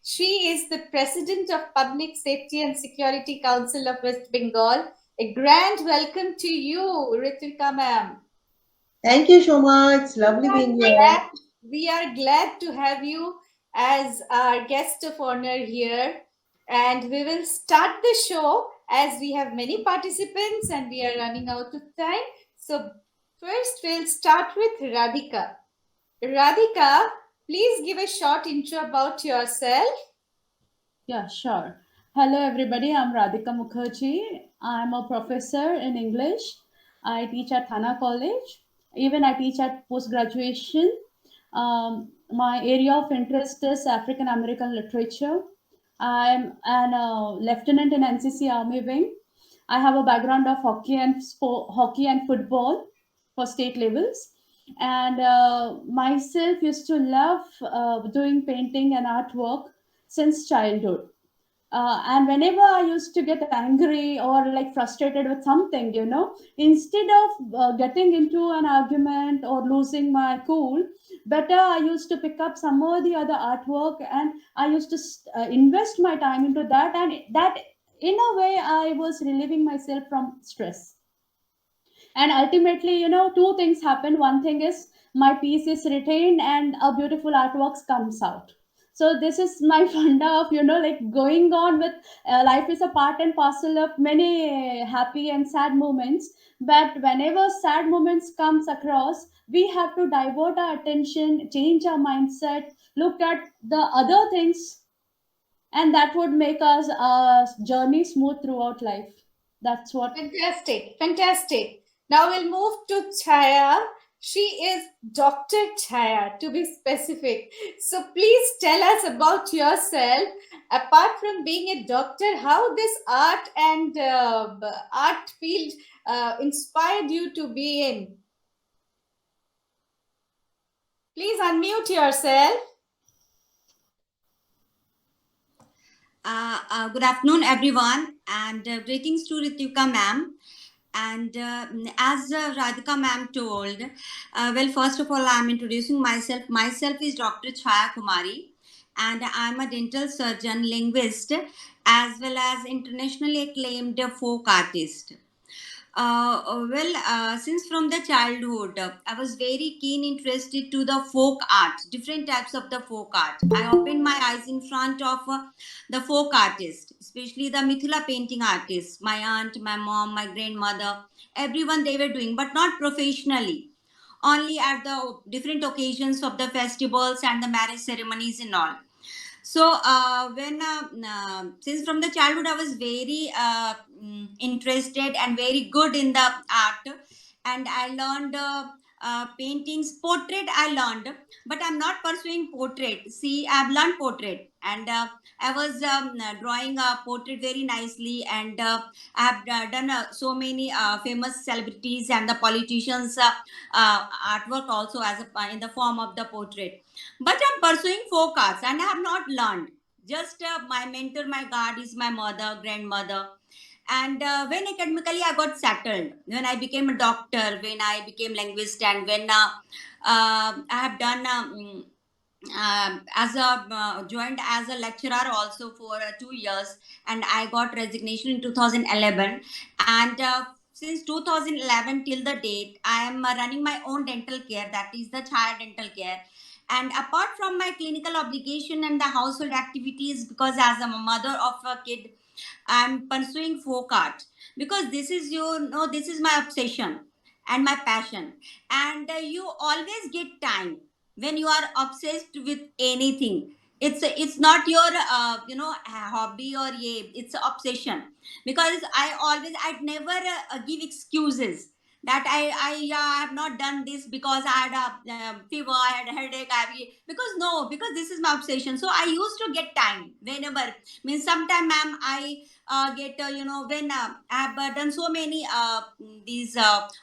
She is the President of Public Safety and Security Council of West Bengal. A grand welcome to you, Ritika ma'am. Thank you, Shoma. It's lovely being here. We are glad to have you as our guest of honor here. And we will start the show as we have many participants and we are running out of time. So, first, we'll start with Radhika. Radhika, please give a short intro about yourself. Yeah, sure. Hello, everybody. I'm Radhika Mukherjee. I'm a professor in English. I teach at Thana College. Even I teach at post graduation. My area of interest is African American literature. I'm an lieutenant in NCC Army Wing. I have a background of hockey and football for state levels. And myself used to love doing painting and artwork since childhood. And whenever I used to get angry or like frustrated with something, instead of getting into an argument or losing my cool, better I used to pick up some or the other artwork, and I used to invest my time into that, and that in a way I was relieving myself from stress. And ultimately, two things happen. One thing is my piece is retained and a beautiful artworks comes out. So this is my funda of like going on with life is a part and parcel of many happy and sad moments. But whenever sad moments comes across, we have to divert our attention, change our mindset, look at the other things, and that would make us journey smooth throughout life. That's what. Fantastic, fantastic. Now we'll move to Chaya. She is Dr. Chaya, to be specific. So please tell us about yourself. Apart from being a doctor, how this art and art field inspired you to be in. Please unmute yourself. Good afternoon, everyone, and greetings to Ritika ma'am. And as Radhika ma'am told, well, first of all, I'm introducing myself. Myself is Dr. Chaya Kumari, and I'm a dental surgeon, linguist, as well as internationally acclaimed folk artist. Since from the childhood, I was very keen interested to the folk art, different types of the folk art. I opened my eyes in front of the folk artists, especially the Mithila painting artists. My aunt, my mom, my grandmother, everyone they were doing, but not professionally. Only at the different occasions of the festivals and the marriage ceremonies and all. So when since from the childhood I was very interested and very good in the art, and I learned paintings, portrait I learned, but I'm not pursuing portrait. See, I've learned portrait, and I was drawing a portrait very nicely, and I have done so many famous celebrities and the politicians artwork also as in the form of the portrait. But I'm pursuing folk arts and I have not learned. Just my mentor, my guide is my mother, grandmother. And when academically I got settled, when I became a doctor, when I became linguist, and when I have done as a joined as a lecturer also for 2 years, and I got resignation in 2011. And since 2011 till the date, I am running my own dental care, that is the Chaya Dental Care. And apart from my clinical obligation and the household activities, because as a mother of a kid, I'm pursuing folk art, because this is, this is my obsession and my passion. And you always get time when you are obsessed with anything. It's not your hobby or it's an obsession. Because I'd never give excuses that I have not done this because I had a fever, I had a headache, because no, because this is my obsession. So I used to get time whenever, means sometime ma'am I get when I have done so many these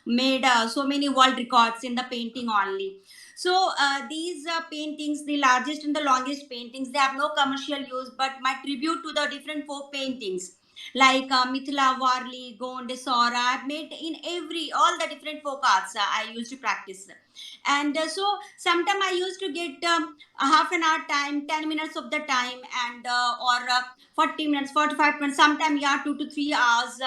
made so many world records in the painting only. So these paintings, the largest and the longest paintings, they have no commercial use, but my tribute to the different folk paintings. like Mithila, Varli, Gond, Sora. I've made in all the different folk arts I used to practice. And so sometimes I used to get a half an hour time, 10 minutes of the time, and or 40 minutes, 45 minutes, sometimes, yeah, 2 to 3 hours.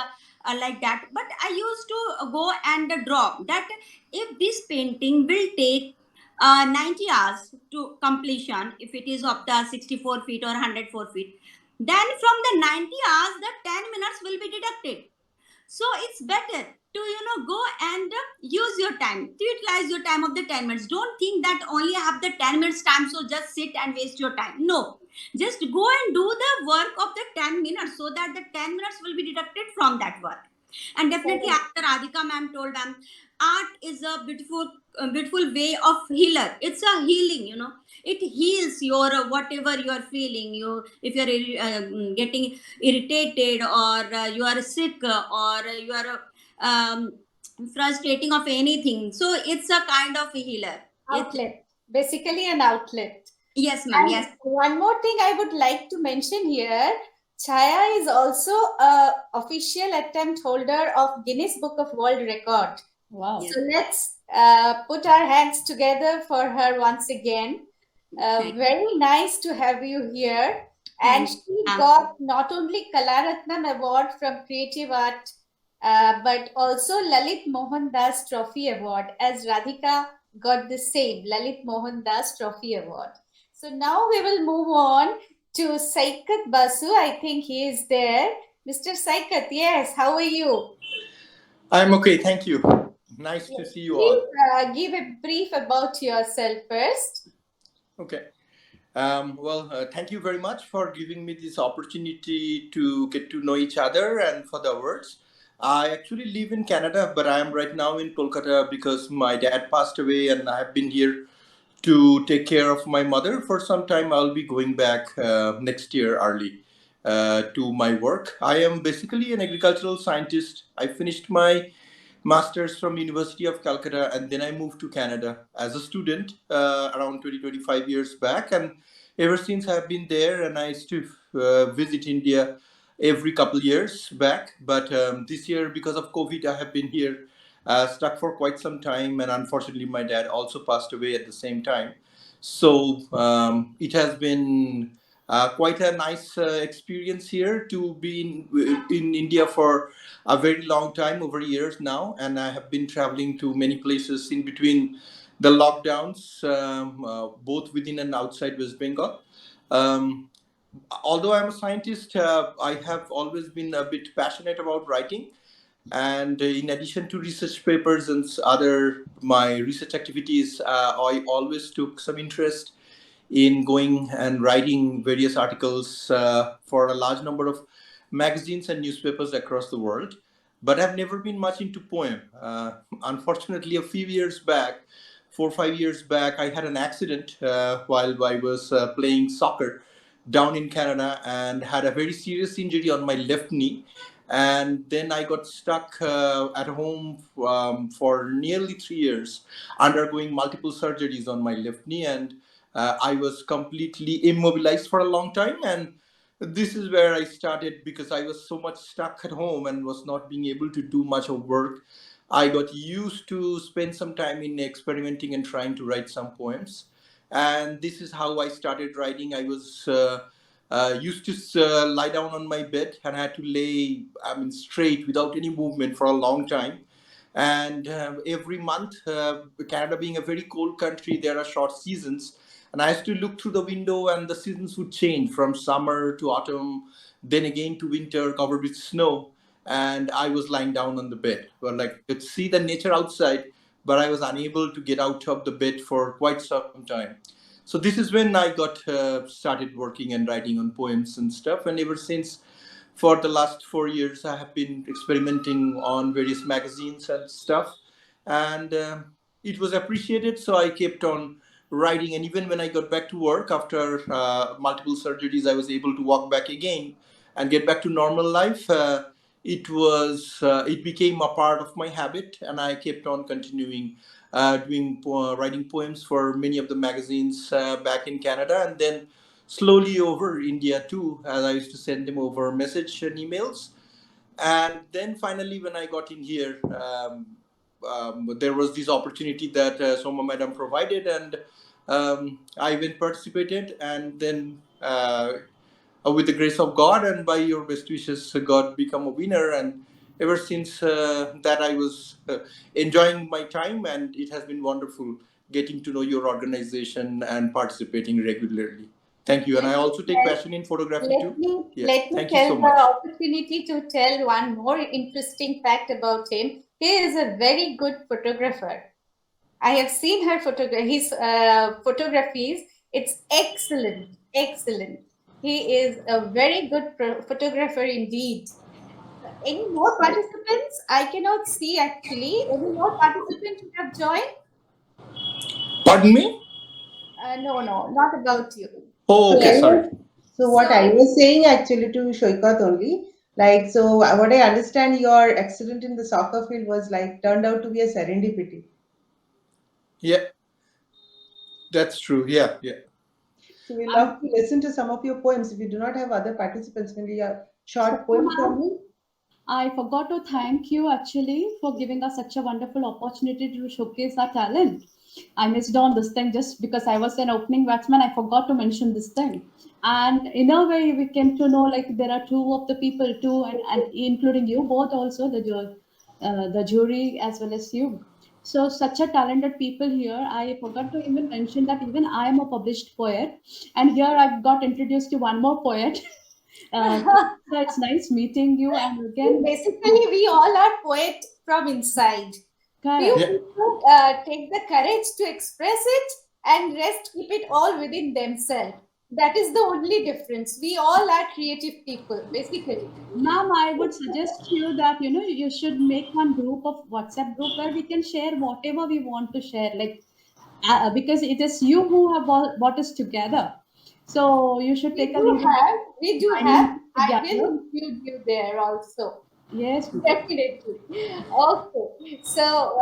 Like that, but I used to go and draw that if this painting will take 90 hours to completion, if it is of the 64 feet or 104 feet, then from the 90 hours the 10 minutes will be deducted. So it's better to go and use your time, to utilize your time of the 10 minutes. Don't think that only have the 10 minutes time, so just sit and waste your time. No, just go and do the work of the 10 minutes, so that the 10 minutes will be deducted from that work. And definitely, after Radhika ma'am told them, art is a beautiful way of healer. It's a healing, it heals your whatever you are feeling. You, if you are getting irritated, or you are sick, or you are frustrating of anything, so it's a kind of a healer. Outlet, basically an outlet. Yes, ma'am. And Yes. one more thing I would like to mention here, Chaya is also a official attempt holder of Guinness Book of World Record. Wow. Yes. So let's put our hands together for her once again. Very nice to have you here. And Thank she you. got not only Kalaratnam Award from Creative Art, but also Lalit Mohan Das Trophy Award, as Radhika got the same Lalit Mohan Das Trophy Award. So now we will move on to Saikat Basu. I think he is there. Mr. Saikat, yes, how are you? I'm okay, thank you. Nice to see you all. Please give a brief about yourself first. Okay. Thank you very much for giving me this opportunity to get to know each other and for the awards. I actually live in Canada, but I am right now in Kolkata because my dad passed away and I have been here to take care of my mother for some time. I'll be going back next year early to my work. I am basically an agricultural scientist. I finished my master's from University of Calcutta, and then I moved to Canada as a student around 25 years back. And ever since I've been there, and I used to visit India every couple years back. But this year, because of COVID, I have been here stuck for quite some time. And unfortunately, my dad also passed away at the same time. So it has been quite a nice experience here to be in India for a very long time, over years now, and I have been traveling to many places in between the lockdowns, both within and outside West Bengal. Um, Although I'm a scientist, I have always been a bit passionate about writing. And in addition to research papers and other my research activities, I always took some interest in going and writing various articles for a large number of magazines and newspapers across the world. But I've never been much into poem. Unfortunately, a few years back, 4 or 5 years back, I had an accident while I was playing soccer down in Canada and had a very serious injury on my left knee. And then I got stuck at home for nearly 3 years, undergoing multiple surgeries on my left knee. And I was completely immobilized for a long time. And this is where I started, because I was so much stuck at home and was not being able to do much of work. I got used to spend some time in experimenting and trying to write some poems. And this is how I started writing. I was used to lie down on my bed and I had to lay, straight without any movement for a long time. And every month, Canada being a very cold country, there are short seasons. And I used to look through the window and the seasons would change from summer to autumn, then again to winter covered with snow. And I was lying down on the bed. Well, like, could see the nature outside, but I was unable to get out of the bed for quite some time. So this is when I got started working and writing on poems and stuff. And ever since, for the last 4 years, I have been experimenting on various magazines and stuff. And it was appreciated, so I kept on writing. And even when I got back to work after multiple surgeries, I was able to walk back again and get back to normal life. It became a part of my habit, and I kept on continuing writing poems for many of the magazines back in Canada. And then slowly over India too, as I used to send them over message and emails. And then finally, when I got in here, there was this opportunity that Soma Madam provided, and I went participated, and then with the grace of God and by your best wishes, God become a winner. And ever since that, I was enjoying my time, and it has been wonderful getting to know your organization and participating regularly. Thank you. And I also take passion in photography too. Yeah. Let me Thank you tell so the much. opportunity to tell one more interesting fact about him. He is a very good photographer. I have seen his photographies. It's excellent, excellent. He is a very good photographer indeed. Any more participants? I cannot see actually. Any more participants who have joined? Pardon me? No, not about you. Oh, So okay. Sorry. what I was saying actually to Shoikat only, like, so what I understand your accident in the soccer field was like turned out to be a serendipity. Yeah, that's true. Yeah, yeah. So we love to listen to some of your poems. If you do not have other participants, maybe a short poem from you. I forgot to thank you actually for giving us such a wonderful opportunity to showcase our talent. I missed on this thing just because I was an opening batsman. I forgot to mention this thing. And in a way, we came to know like there are two of the people too, and including you both also, the jury as well as you. So such a talented people here. I forgot to even mention that even I am a published poet, and here I got introduced to one more poet. So it's nice meeting you, and again, Basically, we all are poet from inside. Few correct. Yeah. people take the courage to express it, and rest keep it all within themselves. That is the only difference. We all are creative people, basically. Ma'am, I would suggest you that you should make one group of WhatsApp group where we can share whatever we want to share, like because it is you who have brought us together. So you should take a lead in We do have. finding I will together. include you there also. Yes, ma'am. Definitely. Okay. So,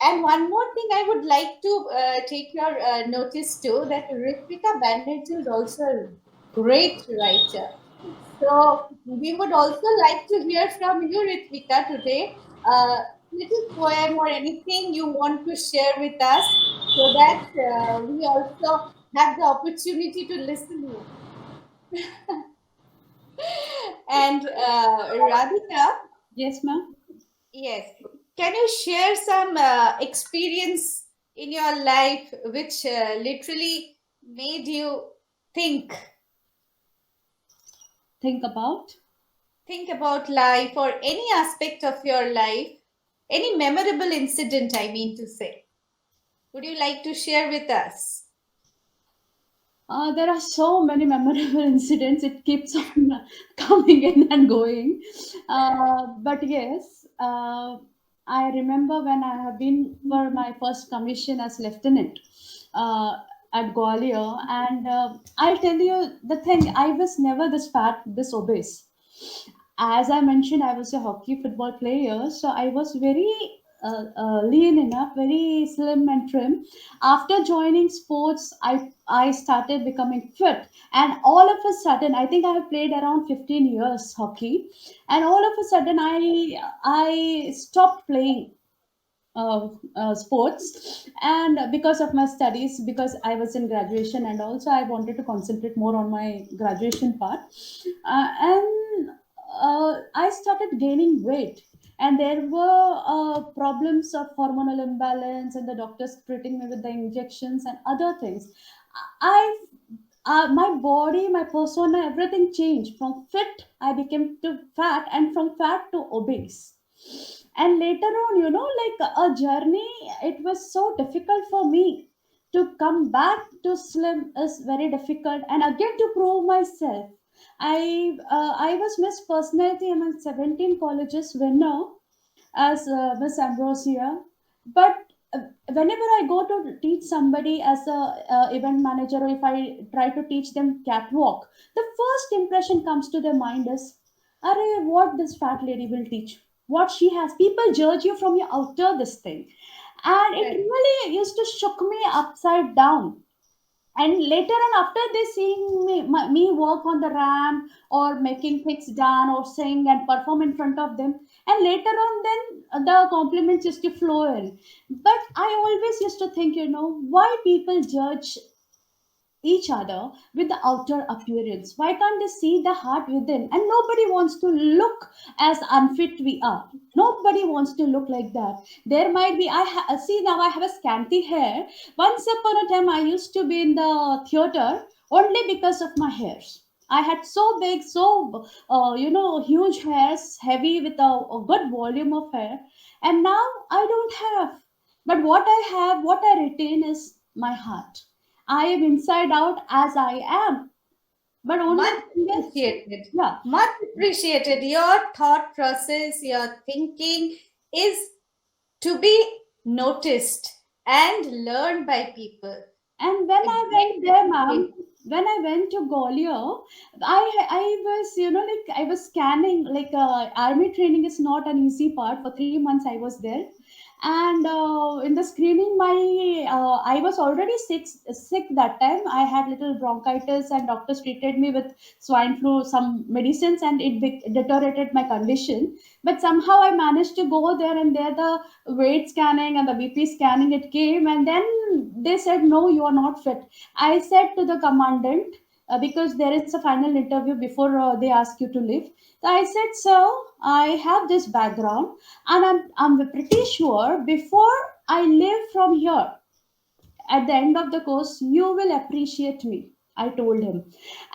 and one more thing I would like to take your notice to that Ritvika Banerjee is also a great writer. So, we would also like to hear from you, Ritvika, today. Little poem or anything you want to share with us so that we also have the opportunity to listen you. And Radhika, Yes, ma'am. yes. Can you share some experience in your life which literally made you think Think about life or any aspect of your life, any memorable incident, I mean to say. Would you like to share with us? There are so many memorable incidents. It keeps on coming in and going. But yes, I remember when I have been for my first commission as lieutenant uh, at Gwalior, and I'll tell you the thing. I was never this fat, this obese. As I mentioned, I was a hockey football player, so I was very lean enough, very slim and trim. After joining sports, I started becoming fit, and all of a sudden, I think I have played around 15 years hockey, and all of a sudden, I stopped playing sports, and because of my studies, because I was in graduation, and also I wanted to concentrate more on my graduation part, and I started gaining weight, and there were problems of hormonal imbalance, and the doctors treating me with the injections and other things. I My body, my persona, everything changed. From fit I became to fat, and from fat to obese. And later on, like a journey, it was so difficult for me to come back to slim is very difficult, and again to prove myself. I was Miss Personality among 17 colleges winner as Miss Ambrosia. But whenever I go to teach somebody as a event manager, or if I try to teach them catwalk, the first impression comes to their mind is, "Arey, what this fat lady will teach? What she has?" People judge you from your outer this thing, and it Right. really used to shock me upside down. And later on, after they seeing me work on the ramp or making things done or sing and perform in front of them, and later on then the compliments used to flow in. But I always used to think, why people judge each other with the outer appearance? Why can't they see the heart within? And nobody wants to look as unfit we are. Nobody wants to look like that. There might be, see, now I have a scanty hair. Once upon a time I used to be in the theater only because of my hairs. I had so big, so huge hairs, heavy with a good volume of hair, and now I don't have. But what I have, what I retain is my heart. I am inside out as I am. But only Much thing is, appreciated. yeah, Much appreciated. Your thought process, your thinking is to be noticed and learned by people. and when A I great went there, ma'am, appreciation. when I went to Gwalior, I was, like I was scanning, like army training is not an easy part. For 3 months I was there, and in the screening, I was already sick that time. I had little bronchitis, and doctors treated me with swine flu, some medicines, and it deteriorated my condition. But somehow I managed to go there, and there the weight scanning and the BP scanning it came, and then they said, no, you are not fit. I said to the commandant, because there is a final interview before they ask you to leave. So I said, sir, I have this background, and I'm pretty sure before I leave from here, at the end of the course, you will appreciate me. I told him,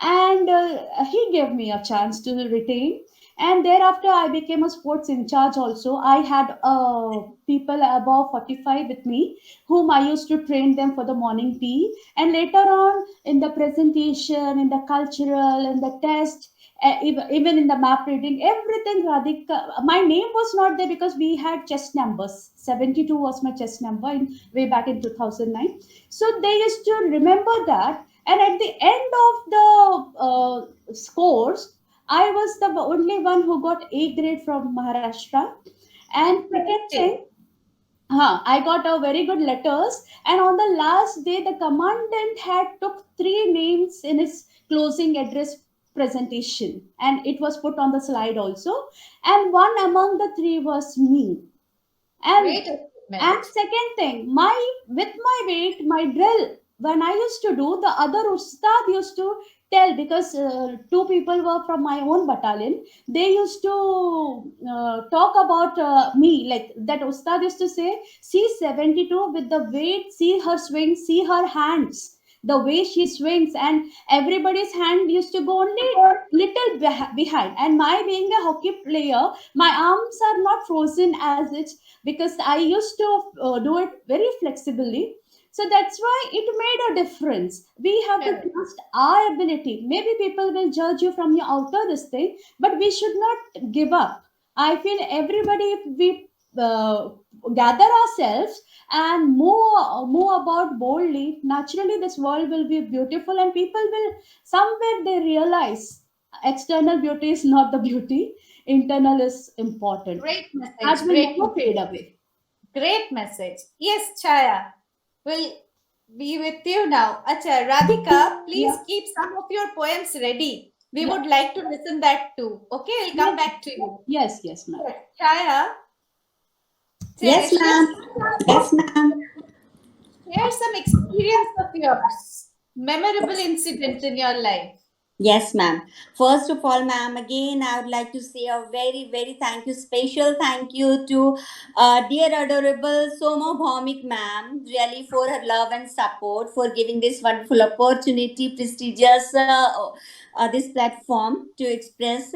and he gave me a chance to retain. And thereafter, I became a sports in charge also. I had people above 45 with me, whom I used to train them for the morning tea. And later on, in the presentation, in the cultural, in the test, even in the map reading, everything, Radhika, my name was not there because we had chest numbers. 72 was my chest number way back in 2009. So they used to remember that. And at the end of the scores, I was the only one who got A grade from Maharashtra. And second thing, I got a very good letters. And on the last day, the commandant had took 3 names in his closing address presentation, and it was put on the slide also. And one among the three was me. And Great and achievement. second thing, my with my weight, my drill, when I used to do, the other ustad used to tell, because two people were from my own battalion. They used to talk about me, like that ustad used to say, see 72 with the weight, see her swing, see her hands, the way she swings, and everybody's hand used to go only little behind. And my being a hockey player, my arms are not frozen as it, because I used to do it very flexibly. So that's why it made a difference. We have to Correct. trust our ability. Maybe people will judge you from your outer this thing, but we should not give up. I feel everybody, if we uh, gather ourselves and move about boldly, naturally this world will be beautiful, and people will somewhere they realize external beauty is not the beauty, internal is important. Great That message. will Great never fade message. away. Great message. Yes, Chaya. We'll be with you now. Acha, Radhika, please Yeah, keep some of your poems ready. We yeah, would like to listen that too. Okay, we'll come yes, back to you. yes, ma'am. Yes, Chaya, Yes, share ma'am. Yes, ma'am. some experience of yours, memorable incident in your life. Yes, ma'am. First of all, ma'am, again, I would like to say a very, very thank you, special thank you to dear adorable Soma Bhaumik, ma'am, really for her love and support, for giving this wonderful opportunity, prestigious this platform to express,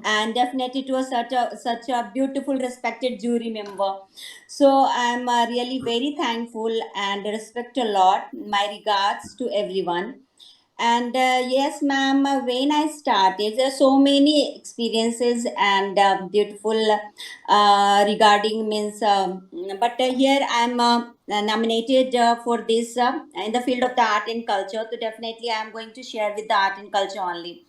and definitely to such a beautiful, respected jury member. So I'm really very thankful and respect a lot. My regards to everyone. And yes, ma'am, when I started, there are so many experiences and beautiful regarding means. But here I'm nominated for this in the field of the art and culture. So definitely, I'm going to share with the art and culture only.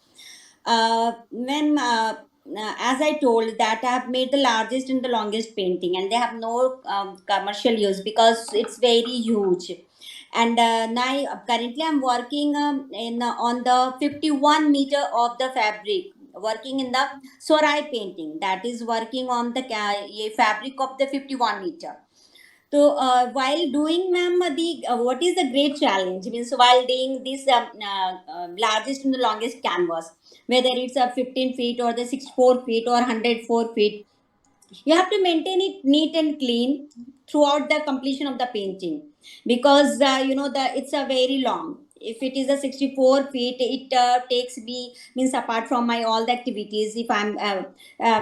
When as I told that I have made the largest and the longest painting, and they have no commercial use because it's very huge. And now currently I'm working in on the 51 meter of the fabric, working in the Sorai painting, that is working on the fabric of the 51 meter. So while doing, ma'am, the what is the great challenge means while doing this largest and the longest canvas, whether it's a 15 feet or the 64 feet or 104 feet, you have to maintain it neat and clean throughout the completion of the painting, because it's a very long. If it is a 64 feet, it takes me, means apart from my all the activities, if I'm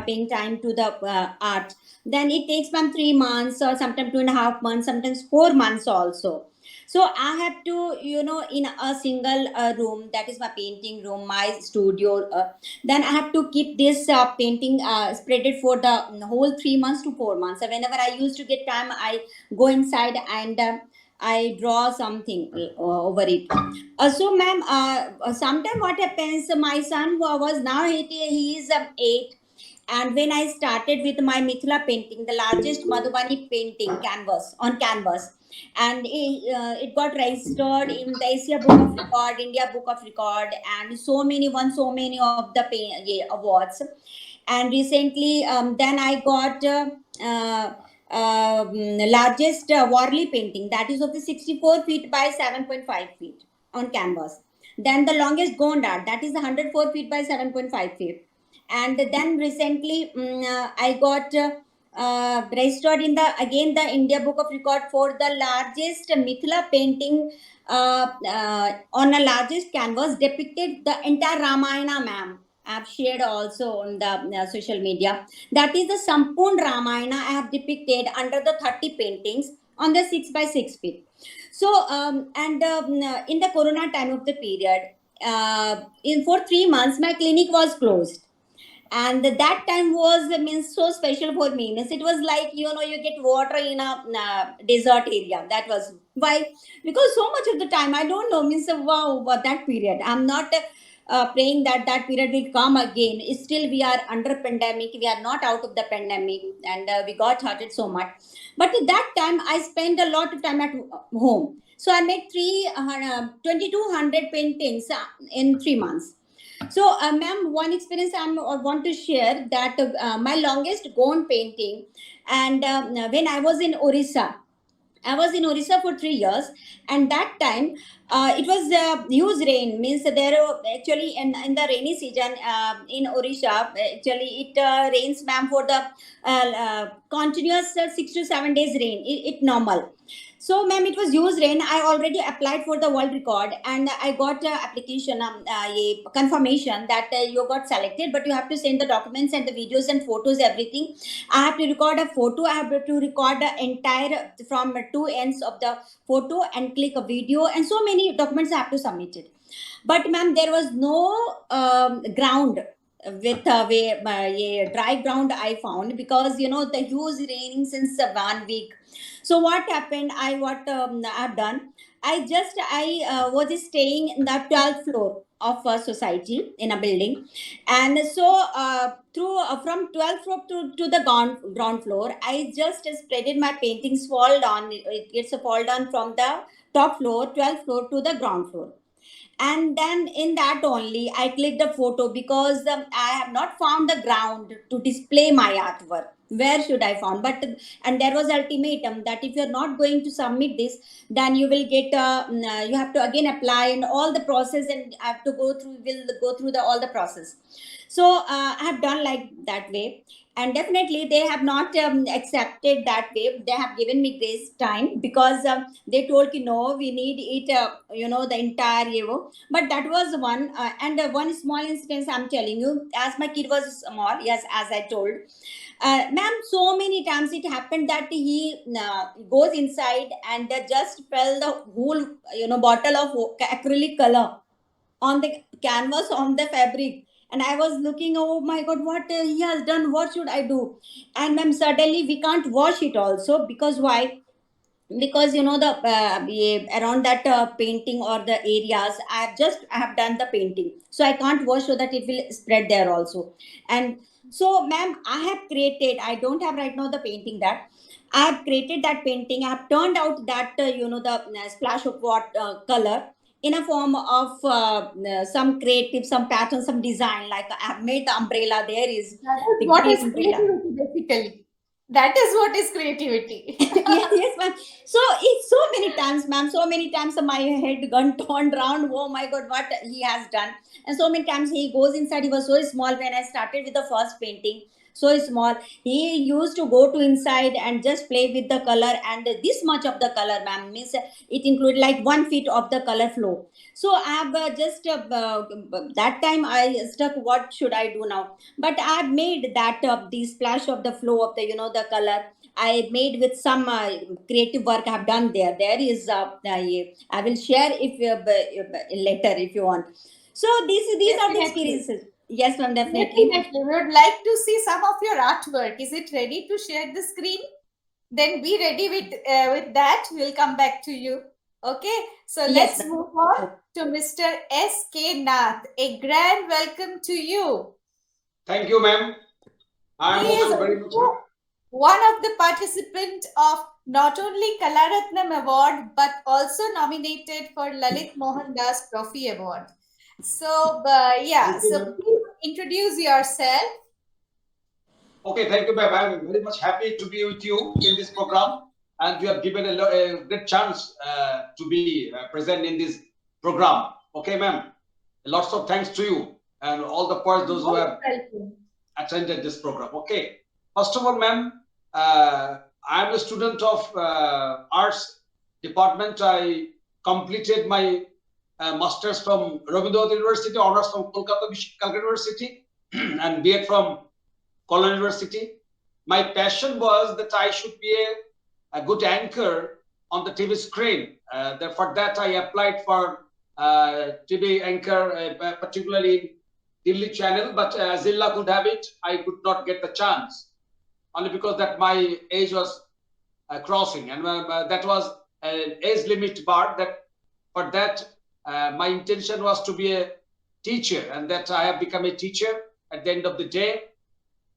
paying time to the art, then it takes from 3 months or sometimes 2.5 months, sometimes 4 months also. So I have to, in a single room, that is my painting room, my studio, then I have to keep this painting spread it for the whole 3 months to 4 months. So whenever I used to get time, I go inside and I draw something over it. So, ma'am, sometime what happens? My son was now he is 8, and when I started with my Mithila painting, the largest Madhubani painting canvas on canvas, and it got registered in the Asia Book of Record, India Book of Record, and so many of the awards. And recently, then I got largest Warli painting, that is of the 64 feet by 7.5 feet on canvas. Then the longest Gondar, that is 104 feet by 7.5 feet. And then recently, I got registered in the again the India Book of Record for the largest Mithila painting on a largest canvas depicted the entire Ramayana, ma'am. I've shared also on the social media. That is the Sampurn Ramayana I have depicted under the 30 paintings on the 6 by 6 feet. So, in the Corona time of the period, in for 3 months, my clinic was closed, and that time was means so special for me, means it was like, you get water in a desert area. That was why, because so much of the time I don't know, means wow, what that period I'm not praying that that period will come again. Still we are under pandemic, we are not out of the pandemic, and we got hurted so much. But at that time I spent a lot of time at home, so I made 2200 paintings in 3 months. So, ma'am, one experience I want to share, that my longest gone painting, and when I was in Orissa for 3 years, and that time it was huge rain. Means there actually in the rainy season in Orissa, actually it rains, ma'am, for the continuous 6 to 7 days rain. It normal. So, ma'am, it was huge rain. I already applied for the world record, and I got application, a confirmation that you got selected, but you have to send the documents and the videos and photos, everything. I have to record a photo. I have to record the entire from two ends of the photo and click a video, and so many documents I have to submit it. But, ma'am, there was no ground with a dry ground I found, because the huge raining since 1 week. So what happened? I've done. I was staying in the 12th floor of a society in a building, and so through from 12th floor to the ground floor, I just spreaded my paintings fall down. It gets a fall down from the top floor, 12th floor, to the ground floor. And then in that only I clicked a photo, because I have not found the ground to display my artwork. Where should I find? But and there was ultimatum that if you're not going to submit this, then you will get you have to again apply and all the process, and I have to go through the all the process. So I have done like that way, and definitely they have not accepted that way. They have given me this time, because they told you, no, we need it the entire year. But that was one, and one small instance I'm telling you, as my kid was small, yes, as I told, ma'am, so many times it happened that he goes inside and just fell the whole bottle of acrylic color on the canvas, on the fabric. And I was looking, oh my god, what he has done, what should I do? And ma'am, suddenly we can't wash it also, because why? Because the around that painting or the areas, I have done the painting, so I can't wash, so that it will spread there also. And so, ma'am, I have created, I don't have right now the painting, that I have created that painting. I have turned out that the splash of what color in a form of some creative, some pattern, some design. Like I have made the umbrella. There is That is the what green is umbrella. creativity, basically. That is what is creativity. Yes, yes, ma'am. So it's so many times, ma'am. So many times my head gun turned round. Oh my God, what he has done! And so many times he goes inside. He was so small when I started with the first painting. So small. He used to go to inside and just play with the color, and this much of the color, ma'am. Means it included like 1 feet of the color flow. So I have just that time I stuck. What should I do now? But I have made that the splash of the flow of the the color I made with some creative work I have done there. There is I will share if later if you want. So these are the Definitely. experiences. Yes, ma'am, definitely. Definitely. We would like to see some of your artwork. Is it ready to share the screen? Then be ready with that. We'll come back to you. Okay. So Yes, let's ma'am. move on to Mr. S.K. Nath. A grand welcome to you. Thank you, ma'am. I He am is also very much also one of the participants of not only Kalaratnam Award but also nominated for Lalit Mohan Das Trophy Award. So, yeah, Thank you, so ma'am. please introduce yourself. Okay, thank you, ma'am. I'm very much happy to be with you in this program, and you have given a great chance to be present in this program. Okay, ma'am. Lots of thanks to you and all the poets, those who have Welcome. attended this program. Okay. First of all, ma'am, I'm a student of arts department. I completed my master's from Rabindranath University, honors from Calcutta University, and BA from Cologne University. My passion was that I should be a good anchor on the TV screen. For that, I applied for TV anchor, particularly in Delhi channel, but Zilla could have it. I could not get the chance, only because that my age was crossing, and that was an age limit bar. That for that, my intention was to be a teacher, and that I have become a teacher at the end of the day.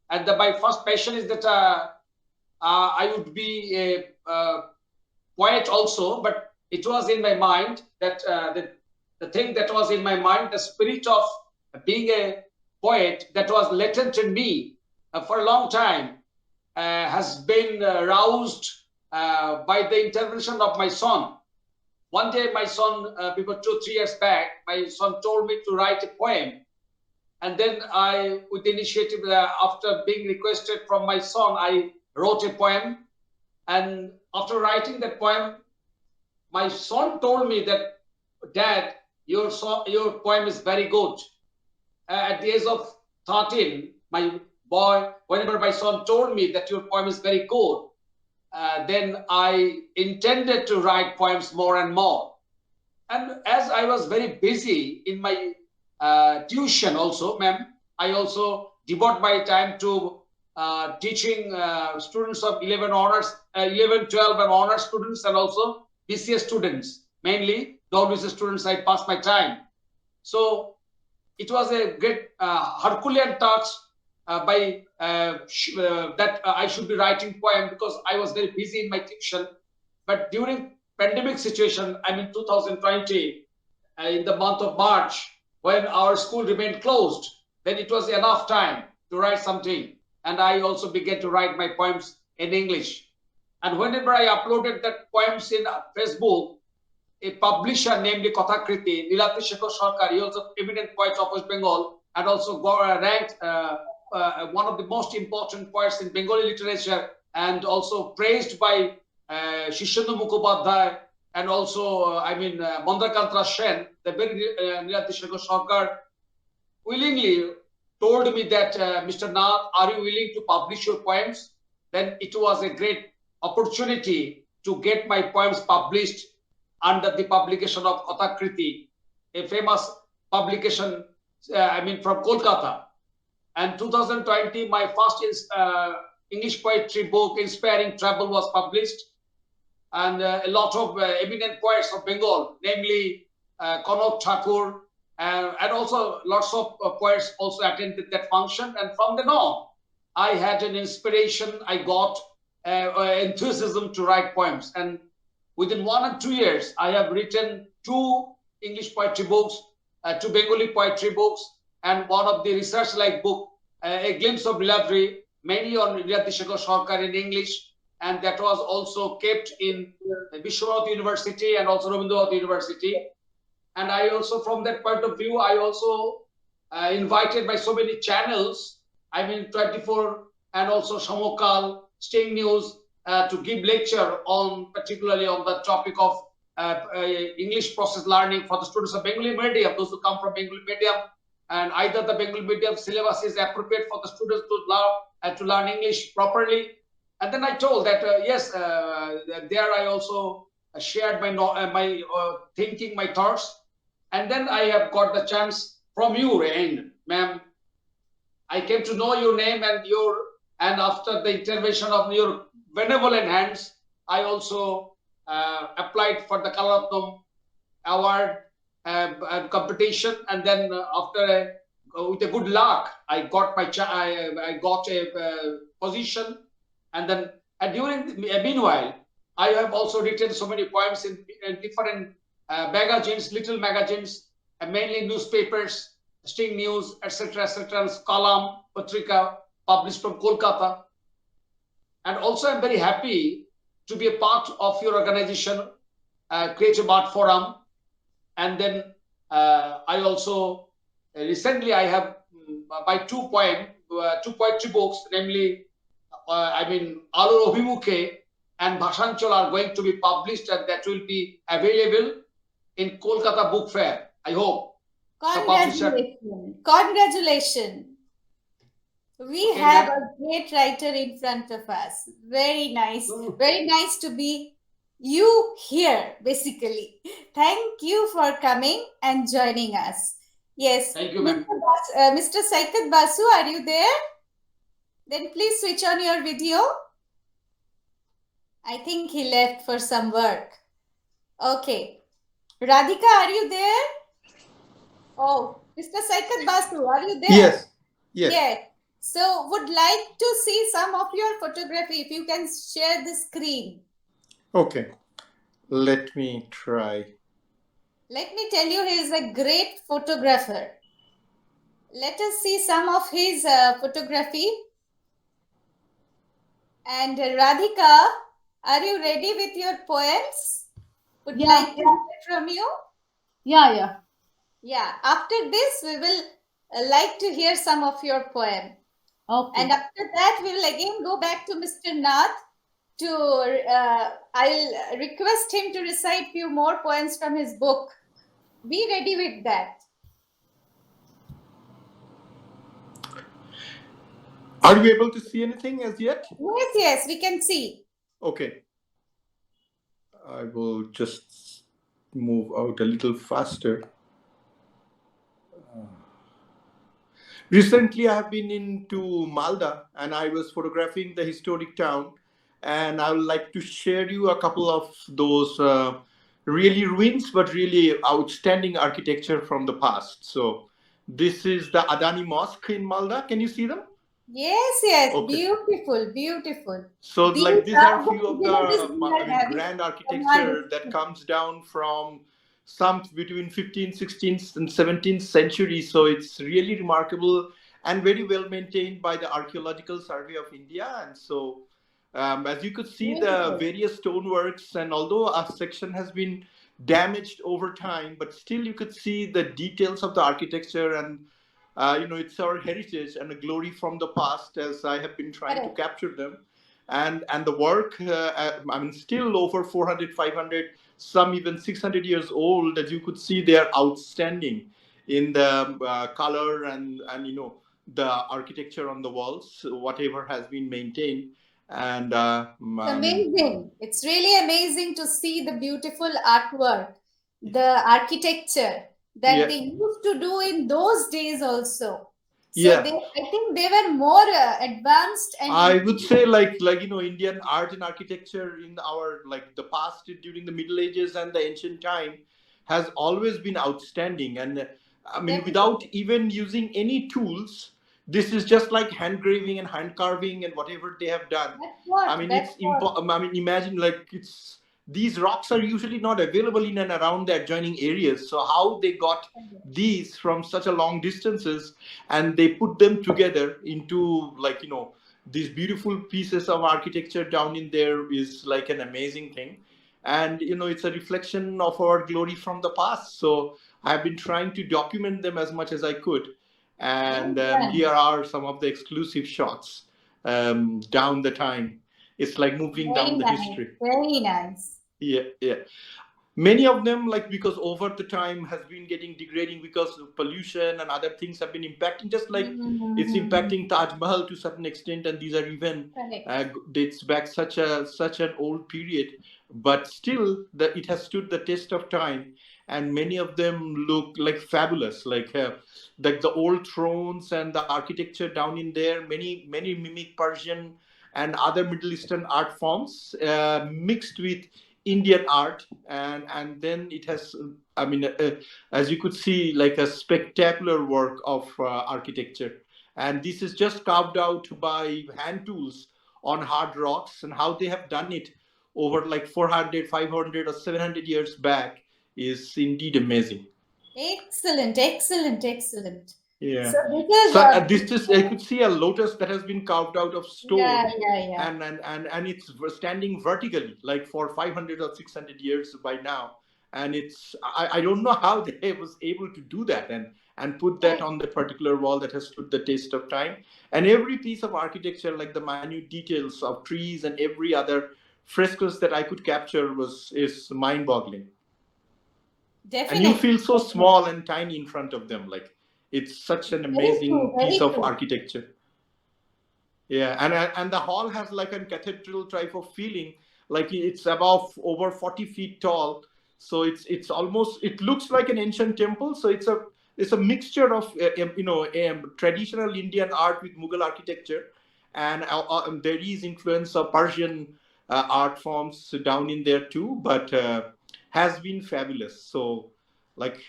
And my first passion is that I would be a poet also, but it was in my mind that the thing that was in my mind, the spirit of being a poet that was latent in me for a long time, has been roused by the intervention of my son. One day, my son, before 2-3 years back, my son told me to write a poem. And then I, with the initiative, after being requested from my son, I wrote a poem. And after writing that poem, my son told me that, Dad, your poem is very good. At the age of 13, my boy, whenever my son told me that your poem is very good, then I intended to write poems more and more. And as I was very busy in my tuition also, ma'am, I also devote my time to teaching students of 11, 12 and honors students, and also BCS students. Mainly, the BCS students, I pass my time. So it was a great Herculean task that I should be writing poem, because I was very busy in my tuition. But during pandemic situation, I mean 2020, in the month of March, when our school remained closed, then it was enough time to write something. And I also began to write my poems in English. And whenever I uploaded that poems in Facebook, a publisher named Kothakriti, Nilati Shekhar Sarkar, he was an eminent poet of West Bengal, and also ranked one of the most important poets in Bengali literature, and also praised by Shishendu Mukhopadhyay, and also, Mandrakanta Sen, the very Nilati Shekhar Sarkar, willingly told me that, Mr. Nath, are you willing to publish your poems? Then it was a great opportunity to get my poems published under the publication of Kothakriti, a famous publication, from Kolkata. And 2020, my first English poetry book, Inspiring Travel, was published. And a lot of eminent poets of Bengal, namely Kanak Thakur, and also lots of poets also attended that function. And from then on, I had an inspiration I got enthusiasm to write poems. And within 1 or 2 years, I have written 2 English poetry books, 2 Bengali poetry books, and one of the research-like book, A Glimpse of Beloved, mainly on Rirati Sarkar in English, and that was also kept in Vishwanath University and also Rabindranath University. And I also, from that point of view, I also invited by so many channels, I mean 24 and also Shamokal, Sting News, to give lecture on particularly on the topic of English process learning for the students of Bengali medium, those who come from Bengali medium, and either the Bengali medium syllabus is appropriate for the students to learn English properly. And then I told that yes, there I also shared my thinking, my thoughts, and then I have got the chance from you, and ma'am, I came to know your name and after the intervention of your benevolent hands, I also applied for the Kalaratnam award competition, and then after with a good luck, I got I got a position, and then meanwhile, I have also written so many poems in different magazines, little magazines, mainly newspapers, Sting News, etc., etc., column, Patrika, published from Kolkata. And also, I'm very happy to be a part of your organization, Creative Art Forum. And then I also recently I have my 2 poetry books, namely, Alor Obhimukhe and Bhashanchal are going to be published, and that will be available in Kolkata Book Fair, I hope. Congratulations. Congratulations. We Okay, have ma'am. a great writer in front of us. Very nice. Very nice to be you here, basically. Thank you for coming and joining us. Yes. Thank you, ma'am. Mr. Saikat Basu, are you there? Then please switch on your video. I think he left for some work. Okay. Radhika, are you there? Oh, Mr. Saikat Basu, are you there? Yes. Yes. Yes. So, would like to see some of your photography. If you can share the screen. Okay. Let me try. Let me tell you, he is a great photographer. Let us see some of his photography. And Radhika, are you ready with your poems? Would Yeah, like to yeah. hear from you? Yeah. Yeah. After this, we will like to hear some of your poem. Okay. And after that, we will again go back to Mr. Nath I'll request him to recite few more poems from his book. Be ready with that. Are you able to see anything as yet? Yes, we can see. Okay. I will just move out a little faster. Recently, I have been into Malda and I was photographing the historic town. And I would like to share you a couple of those really ruins, but really outstanding architecture from the past. So this is the Adani Mosque in Malda. Can you see them? Yes. Okay. Beautiful. So like these are a few of the the grand architecture that comes down from some between 15th, 16th and 17th century. So it's really remarkable and very well maintained by the Archaeological Survey of India. And so as you could see, the various stoneworks, and although a section has been damaged over time, but still you could see the details of the architecture, and it's our heritage and a glory from the past, as I have been trying to capture them. And the work, still over 400, 500, some even 600 years old. As you could see, they are outstanding in the color and the architecture on the walls, whatever has been maintained. And amazing. It's really amazing to see the beautiful artwork, the architecture that they used to do in those days also. So I think they were more advanced. And I would say like Indian art and architecture in the past, during the Middle Ages and the ancient time, has always been outstanding. And without even using any tools, this is just like hand graving and hand carving and whatever they have done. That's what. I mean, That's it's what. I mean, imagine like it's these rocks are usually not available in and around the adjoining areas. So how they got these from such a long distances and they put them together into like these beautiful pieces of architecture down in there is like an amazing thing. And it's a reflection of our glory from the past. So I've been trying to document them as much as I could. And Well done. here are some of the exclusive shots down the time. It's like moving Very down the nice. history. Very nice. Yeah. Many of them, like because over the time has been getting degrading because of pollution and other things have been impacting, just like it's impacting Taj Mahal to a certain extent, and these are even Correct. dates back such an old period, but still it has stood the test of time, and many of them look like fabulous, like the old thrones and the architecture down in there. Many mimic Persian and other Middle Eastern art forms mixed with Indian art, and then it has, I mean, as you could see, like a spectacular work of architecture. And this is just carved out by hand tools on hard rocks, and how they have done it over like 400, 500, or 700 years back is indeed amazing. Excellent. Excellent. Excellent. Yeah. So this is. So this is, I could see a lotus that has been carved out of stone. Yeah. And it's standing vertically like for 500 or 600 years by now. And it's I don't know how they was able to do that and put that on the particular wall that has stood the test of time. And every piece of architecture, like the minute details of trees and every other frescoes that I could capture is mind-boggling. Definitely. And you feel so small and tiny in front of them. Like it's such an amazing piece of architecture. Yeah, and the hall has like a cathedral type of feeling, like it's above over 40 feet tall. So it's almost, it looks like an ancient temple. So it's a mixture of traditional Indian art with Mughal architecture, and there is influence of Persian art forms down in there too. But has been fabulous. So like,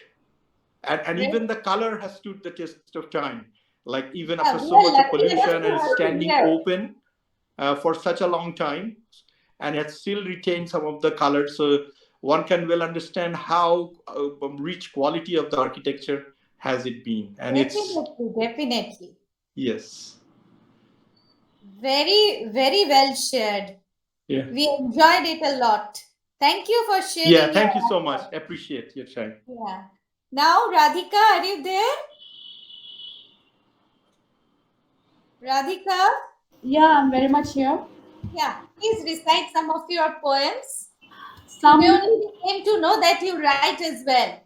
and even the color has stood the test of time. Like even after so much pollution and standing open for such a long time, and it still retains some of the colors. So one can well understand how rich quality of the architecture has it been. And definitely. Yes. Very, very well shared. Yeah. We enjoyed it a lot. Thank you for sharing. Yeah, thank you so much. Appreciate your time. Yeah. Now, Radhika, are you there? Radhika? Yeah, I'm very much here. Yeah, please recite some of your poems. Some... We only came to know that you write as well.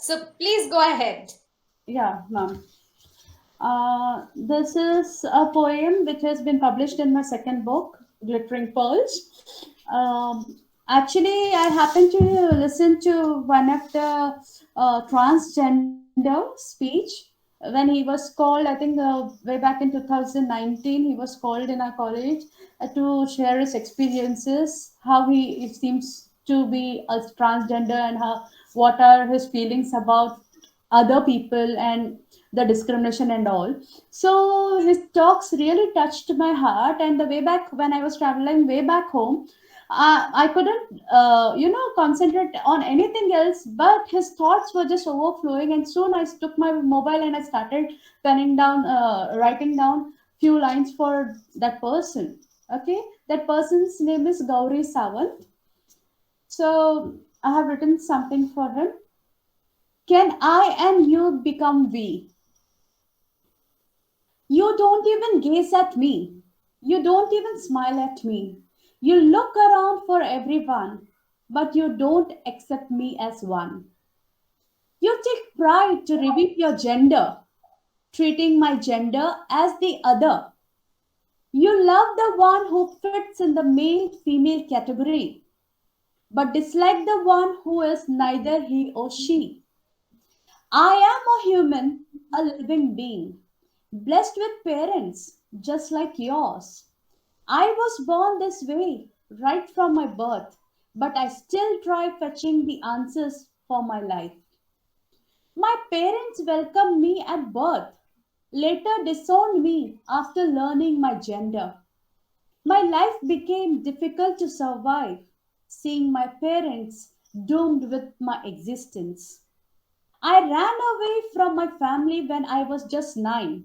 So please go ahead. Yeah, ma'am. This is a poem which has been published in my second book, Glittering Pearls. Actually, I happened to listen to one of the transgender speech when he was called, I think way back in 2019, he was called in our college to share his experiences, how he seems to be a transgender and what are his feelings about other people and the discrimination and all. So his talks really touched my heart, and the way back when I was traveling way back home, I couldn't concentrate on anything else, but his thoughts were just overflowing. And soon I took my mobile and I started writing down few lines for that person. Okay, that person's name is Gauri Sawant. So I have written something for him. Can I and you become we? You don't even gaze at me. You don't even smile at me. You look around for everyone, but you don't accept me as one. You take pride to reveal your gender, treating my gender as the other. You love the one who fits in the male-female category, but dislike the one who is neither he or she. I am a human, a living being, blessed with parents just like yours. I was born this way right from my birth, but I still try fetching the answers for my life. My parents welcomed me at birth, later disowned me after learning my gender. My life became difficult to survive, seeing my parents doomed with my existence. I ran away from my family when I was just 9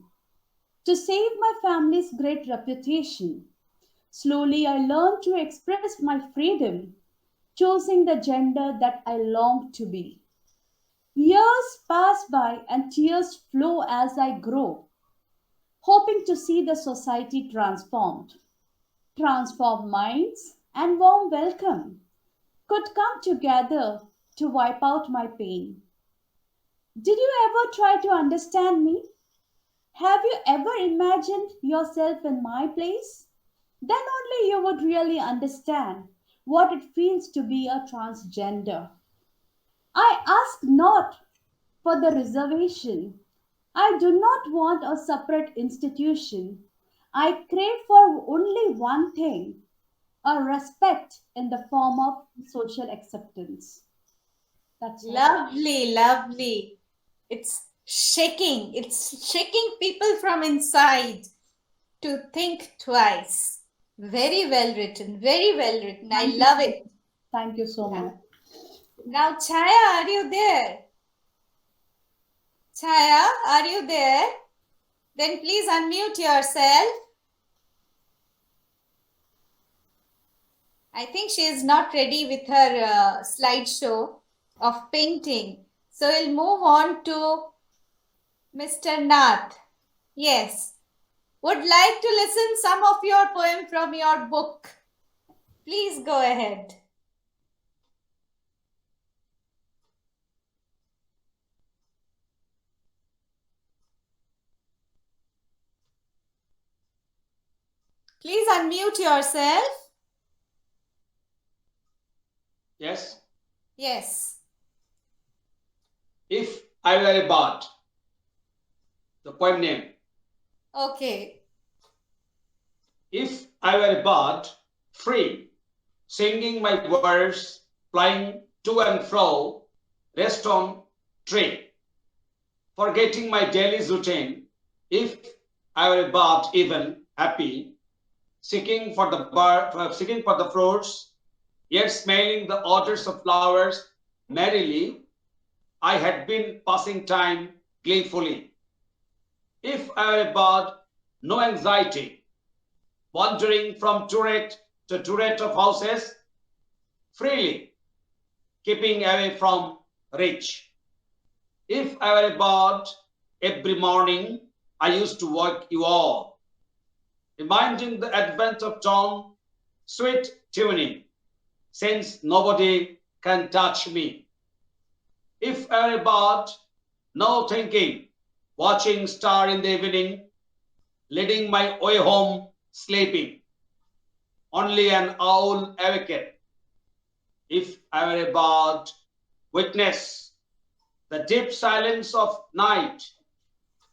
to save my family's great reputation. Slowly, I learned to express my freedom, choosing the gender that I longed to be. Years pass by and tears flow as I grow, hoping to see the society transformed. Transformed minds and warm welcome could come together to wipe out my pain. Did you ever try to understand me? Have you ever imagined yourself in my place? Then only you would really understand what it feels to be a transgender. I ask not for the reservation. I do not want a separate institution. I crave for only one thing, a respect in the form of social acceptance. That's all. Lovely, lovely. It's shaking. It's shaking people from inside to think twice. Very well written. Very well written. I love it. Thank you so Yeah. much. Now, Chaya, are you there? Chaya, are you there? Then please unmute yourself. I think she is not ready with her slideshow of painting. So we'll move on to Mr. Nath. Yes. Would like to listen some of your poem from your book. Please go ahead. Please unmute yourself. Yes. Yes. If I were a bird, the poem name. Okay. If I were a bird, free, singing my words, flying to and fro, rest on tree, forgetting my daily routine. If I were a bird, even happy, seeking for the fruits, yet smelling the odors of flowers merrily, I had been passing time gleefully. If I were a bird, no anxiety, wandering from turret to turret of houses, freely, keeping away from reach. If I were a bird, every morning I used to wake you all, reminding the advent of dawn, sweet tuning, since nobody can touch me. If I were a bird, no thinking, watching star in the evening, leading my way home sleeping, only an owl awaketh. If I were a bird, witness the deep silence of night,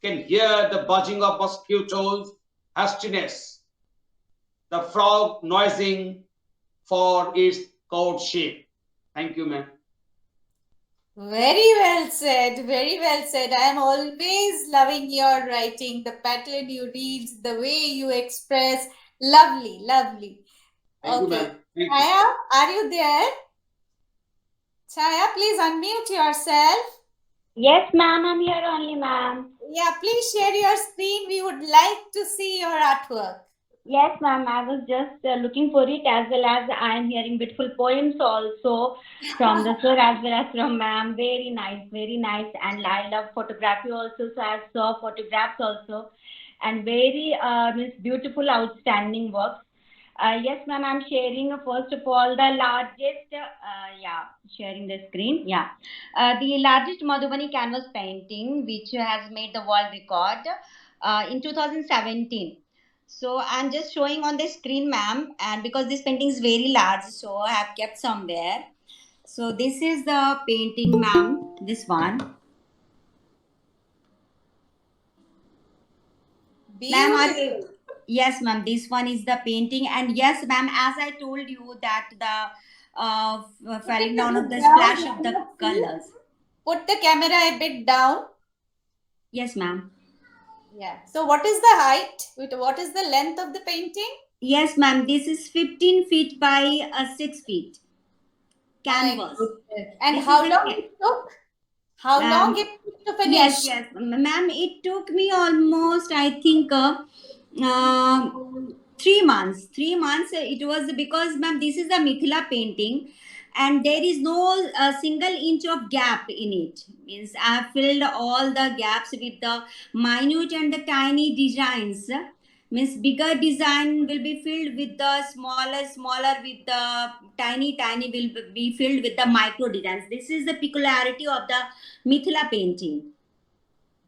can hear the buzzing of mosquitoes, hastiness, the frog noising for its courtship. Thank you, ma'am. Very well said. Very well said. I am always loving your writing, the pattern you read, the way you express. Lovely, lovely. Thank you, Okay. ma'am. Thank you. Chaya, are you there? Chaya, please unmute yourself. Yes, ma'am, I'm here only, ma'am. Yeah, please share your screen. We would like to see your artwork. Yes, ma'am, I was just looking for it, as well as I am hearing beautiful poems also from the sir as well as from ma'am. Very nice, very nice. And I love photography also, so I saw photographs also. And very means beautiful, outstanding works. Yes, ma'am, I'm sharing first of all the largest, sharing the screen. Yeah. The largest Madhubani canvas painting, which has made the world record in 2017. So I'm just showing on the screen, ma'am, and because this painting is very large, so I have kept somewhere. So this is the painting, ma'am, this one. Ma'am, Beautiful. yes, ma'am, this one is the painting. And yes, ma'am, as I told you that the falling down of the splash of the colors. Put the camera a bit down. Yes, ma'am. Yeah. So what is the height? What is the length of the painting? Yes, ma'am. This is 15 feet by 6 feet My canvas. goodness. And This how is a long it took? How long it took to finish? Yes, yes, ma'am. It took me almost, I think, 3 months. 3 months. It was because, ma'am, this is a Mithila painting, and there is no single inch of gap in it. Means I have filled all the gaps with the minute and the tiny designs. Means bigger design will be filled with the smaller with the tiny will be filled with the micro designs. This is the peculiarity of the Mithila painting.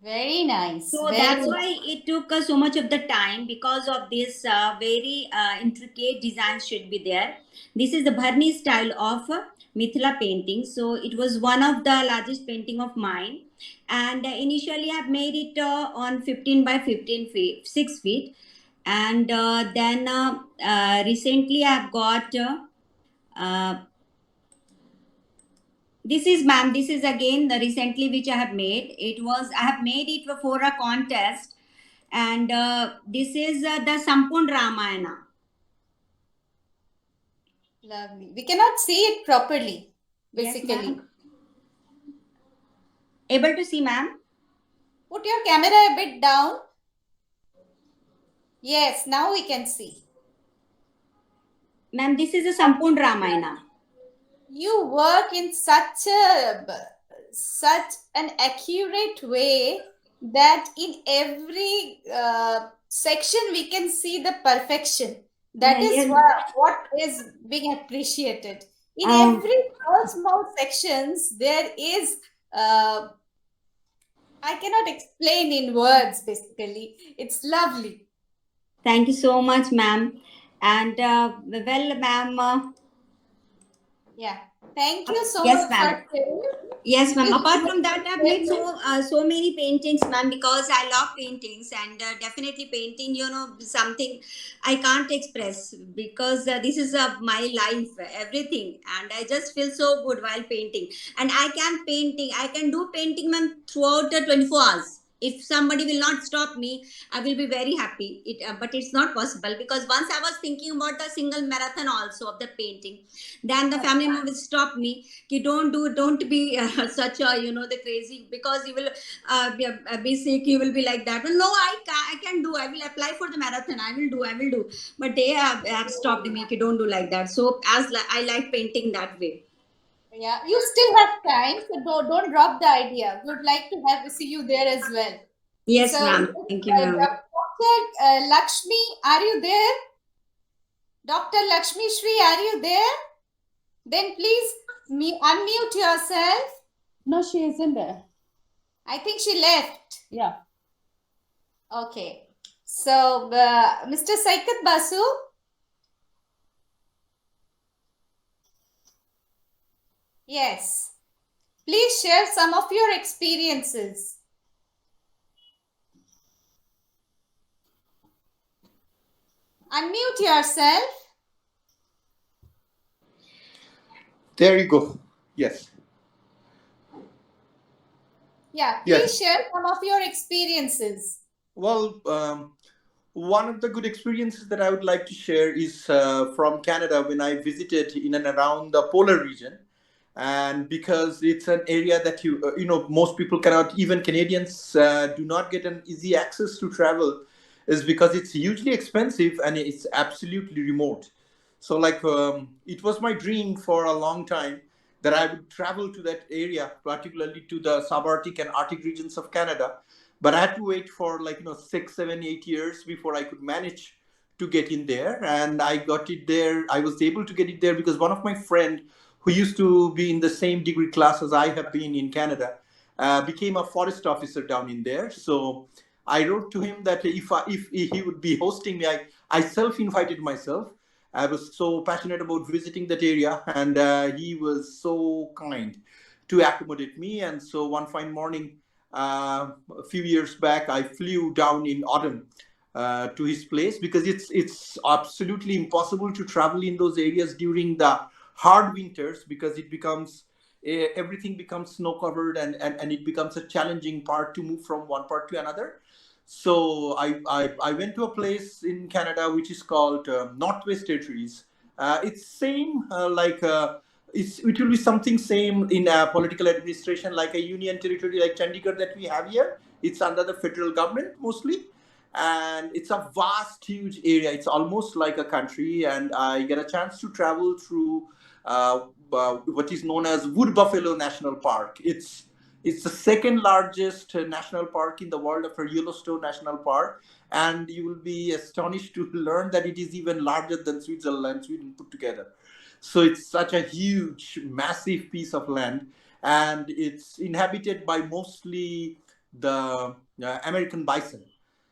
Very nice. So Very that's nice. why it took so much of the time, because of this very intricate design should be there. This is the Bharni style of Mithila painting. So it was one of the largest painting of mine. And initially I've made it on 15 by 15 feet, 6 feet. And then recently I've got this is, ma'am, this is again the recently which I have made. I have made it for a contest, and this is the Sampurna Ramayana. Lovely. We cannot see it properly, basically. Yes, ma'am. Able to see, ma'am? Put your camera a bit down. Yes, now we can see. Ma'am, this is a Sampurna Ramayana. You work in such an accurate way that in every section we can see the perfection. That is what is being appreciated. In every small sections, there is I cannot explain in words, basically. It's lovely. Thank you so much, ma'am. And well, ma'am. Yeah. Thank you so Yes, much ma'am. for sharing. Yes, ma'am. Apart from that, I've made so many paintings, ma'am, because I love paintings, and definitely painting, something I can't express, because this is my life, everything, and I just feel so good while painting. And I can do painting, ma'am, throughout the 24 hours. If somebody will not stop me, I will be very happy. But it's not possible, because once I was thinking about the single marathon also of the painting, then the family member will stop me. Don't be such a the crazy, because you will be sick. You will be like that. Well, no, I can do. I will apply for the marathon. I will do. But they have stopped me. Don't do like that. So I like painting that way. Yeah, you still have time, so don't drop the idea. Would like to see you there as well. Yes, so, ma'am. Thank you, ma'am. Dr. Lakshmi, are you there? Dr. Lakshmi Shri, are you there? Then please unmute yourself. No, she isn't there. I think she left. Yeah. Okay. So, Mr. Saikat Basu. Yes. Please share some of your experiences. Unmute yourself. There you go. Yes. Yeah, please share some of your experiences. Well, one of the good experiences that I would like to share is from Canada, when I visited in and around the polar region. And because it's an area that most people cannot, even Canadians do not get an easy access to travel, is because it's hugely expensive and it's absolutely remote. So it was my dream for a long time that I would travel to that area, particularly to the subarctic and Arctic regions of Canada. But I had to wait for 6, 7, 8 years before I could manage to get in there. And I got it there. I was able to get it there because one of my friend, who used to be in the same degree class as I have been in Canada, became a forest officer down in there. So I wrote to him that if he would be hosting me, I self-invited myself. I was so passionate about visiting that area, and he was so kind to accommodate me. And so one fine morning, a few years back, I flew down in autumn to his place, because it's absolutely impossible to travel in those areas during the hard winters, because everything becomes snow covered, and it becomes a challenging part to move from one part to another. So I went to a place in Canada which is called Northwest Territories. It's same it will be something same in political administration, like a union territory like Chandigarh that we have here. It's under the federal government mostly, and it's a vast, huge area. It's almost like a country, and I get a chance to travel through what is known as Wood Buffalo National Park. It's the second largest national park in the world after Yellowstone National Park, and you will be astonished to learn that it is even larger than Switzerland, Sweden put together. So it's such a huge, massive piece of land, and it's inhabited by mostly the American bison.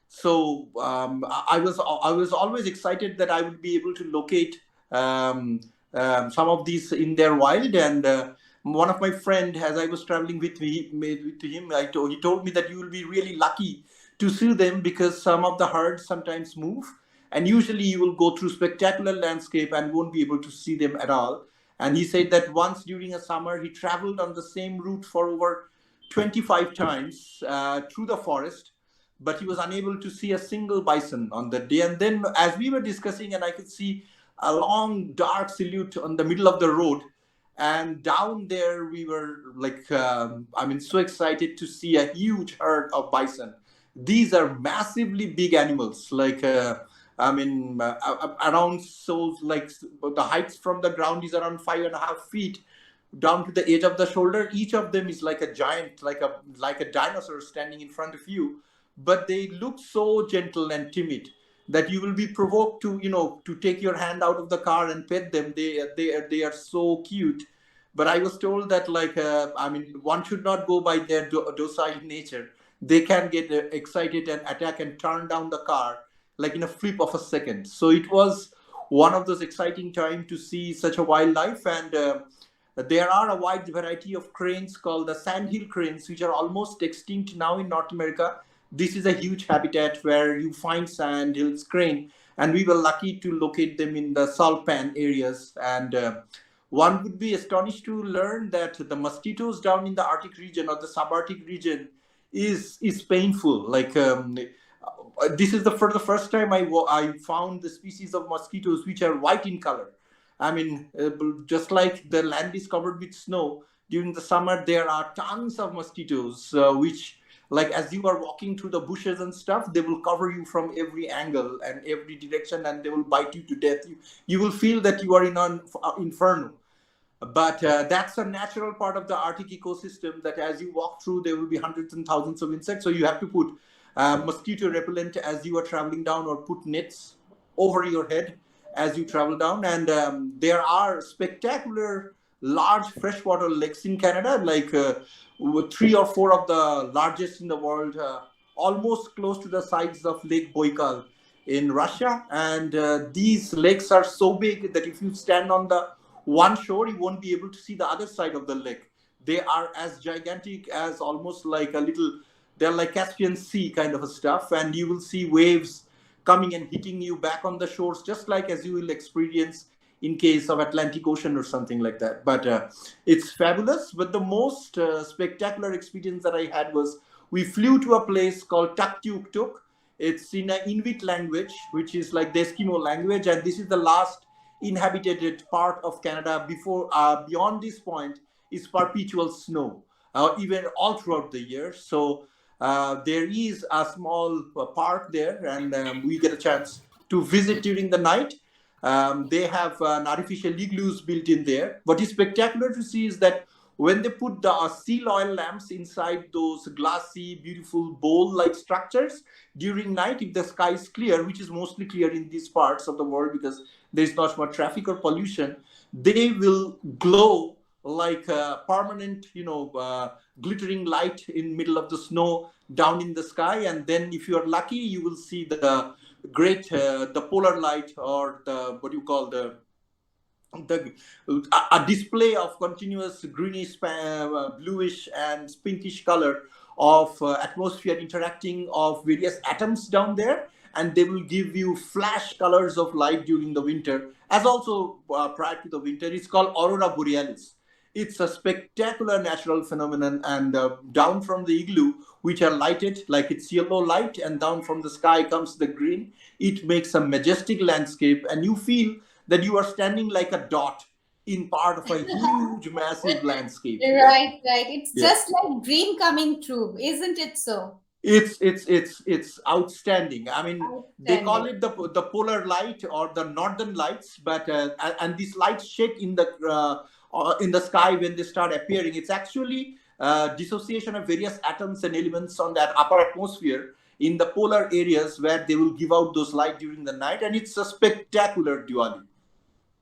So I was always excited that I would be able to locate some of these in their wild. And one of my friend, as I was traveling with him, he told me that you will be really lucky to see them because some of the herds sometimes move, and usually you will go through spectacular landscape and won't be able to see them at all. And he said that once during a summer he traveled on the same route for over 25 times through the forest, but he was unable to see a single bison on that day. And then as we were discussing, and I could see a long dark silhouette on the middle of the road, and down there we were like so excited to see a huge herd of bison. These are massively big animals, like around, so like the heights from the ground is around 5.5 feet down to the edge of the shoulder. Each of them is like a giant, like a dinosaur standing in front of you, but they look so gentle and timid that you will be provoked to to take your hand out of the car and pet them. They are so cute. But I was told that one should not go by their docile nature. They can get excited and attack and turn down the car like in a flip of a second. So it was one of those exciting times to see such a wildlife. And there are a wide variety of cranes called the sandhill cranes, which are almost extinct now in North America. This is a huge habitat where you find sandhills crane, and we were lucky to locate them in the salt pan areas. And one would be astonished to learn that the mosquitoes down in the Arctic region or the subarctic region is painful. This is for the first time I found the species of mosquitoes which are white in color. Just like the land is covered with snow, during the summer there are tons of mosquitoes which, like, as you are walking through the bushes and stuff, they will cover you from every angle and every direction, and they will bite you to death. You will feel that you are in an inferno. But that's a natural part of the Arctic ecosystem, that as you walk through, there will be hundreds and thousands of insects. So you have to put mosquito repellent as you are traveling down, or put nets over your head as you travel down. And there are spectacular large freshwater lakes in Canada, like 3 or 4 of the largest in the world, almost close to the sides of Lake Baikal in Russia. And these lakes are so big that if you stand on the one shore, you won't be able to see the other side of the lake. They are as gigantic as almost like they're like Caspian Sea kind of a stuff, and you will see waves coming and hitting you back on the shores, just like as you will experience in case of Atlantic Ocean or something like that. But it's fabulous. But the most spectacular experience that I had was, we flew to a place called Tuktoyaktuk. It's in an Inuit language, which is like the Eskimo language, and this is the last inhabited part of Canada. Before beyond this point is perpetual snow, even all throughout the year. So there is a small park there, and we get a chance to visit during the night. They have an artificial igloos built in there. What is spectacular to see is that when they put the seal oil lamps inside those glassy, beautiful bowl-like structures during night, if the sky is clear, which is mostly clear in these parts of the world because there's not much traffic or pollution, they will glow like a permanent, glittering light in middle of the snow down in the sky. And then if you are lucky, you will see the great, the polar light, or the, what you call a display of continuous greenish, bluish and pinkish color of atmosphere interacting of various atoms down there, and they will give you flash colors of light during the winter, as also prior to the winter. It's called Aurora Borealis. It's a spectacular natural phenomenon. And down from the igloo, which are lighted like it's yellow light, and down from the sky comes the green. It makes a majestic landscape, and you feel that you are standing like a dot in part of a huge, massive landscape. Right, right. It's Yeah. just like dream coming true, isn't it so? It's outstanding. I mean, they call it the polar light or the northern lights, but and these lights shake in the sky when they start appearing. It's actually dissociation of various atoms and elements on that upper atmosphere in the polar areas, where they will give out those light during the night, and it's a spectacular Diwali.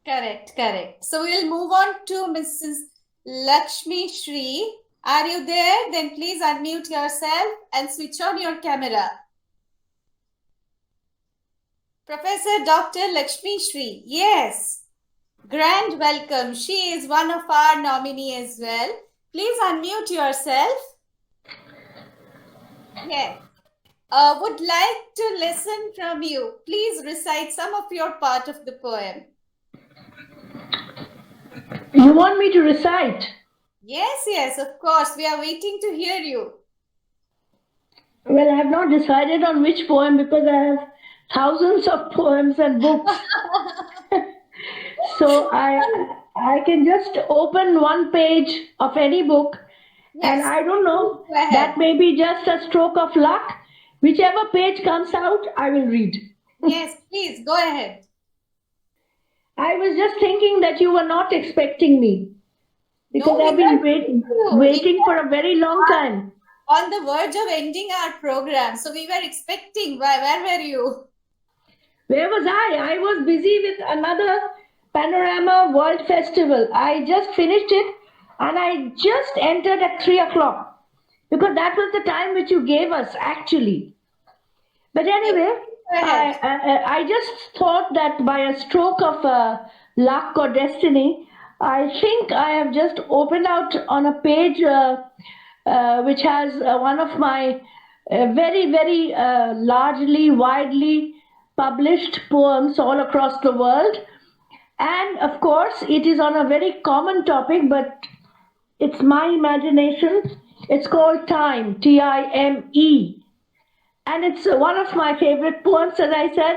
Correct, correct. So we'll move on to Mrs. Lakshmi Shri. Are you there? Then please unmute yourself and switch on your camera. Professor Dr. Lakshmi Shri. Yes. Grand welcome. She is one of our nominee as well. Please unmute yourself. Yes. Would like to listen from you. Please recite some of your part of the poem. You want me to recite? Yes, yes, of course. We are waiting to hear you. Well, I have not decided on which poem because I have thousands of poems and books. So I can just open one page of any book, and Yes. I don't know, Go ahead. that may be just a stroke of luck. Whichever page comes out, I will read. Yes, please go ahead. I was just thinking that you were not expecting me because No, I've we been were- waiting for a very long time. On the verge of ending our program. So we were expecting. Where were you? Where was I? I was busy with another Panorama World Festival. I just finished it and I just entered at 3 o'clock because that was the time which you gave us actually. But anyway, Go ahead. I just thought that by a stroke of luck or destiny, I think I have just opened out on a page which has one of my very, very largely, widely published poems all across the world. And of course, it is on a very common topic, but it's my imagination. It's called Time, Time. And it's one of my favorite poems, as I said.